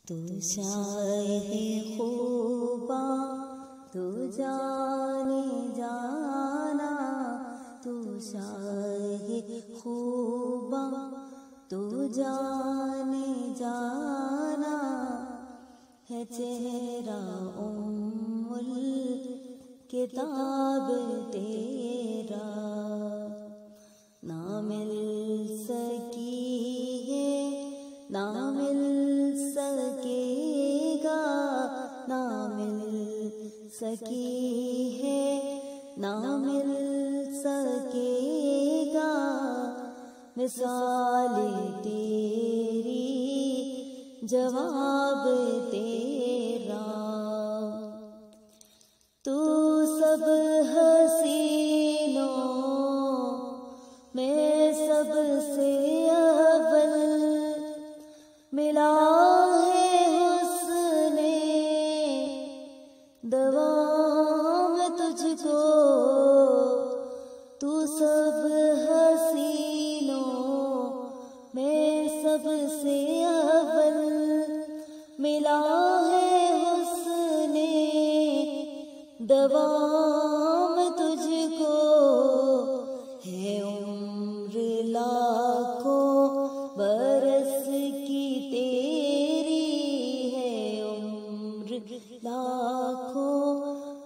تو شاہ خوبا تو جانے جانا، تو شاہ خوبا تو جانے جانا، ہے چہرہ ام الکتاب تیرا، نہ مل سکی ہے نہ مل سکے گا، نہ مل سکی ہے نہ مل سکے گا، مثال تیری جواب تیرا، تو سب حسینوں میں سب سے اول، ملا ہے حسن دوام تجھ کو، تو سب حسینوں میں سب سے اول، ملا ہے حسن دوام تجھ کو، ہے عمر لاکھوں برس کی تیری، ہے عمر لاکھوں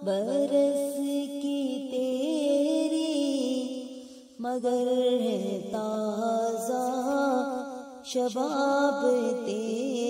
برس کی تیری، مگر ہے تازہ شباب تیرا،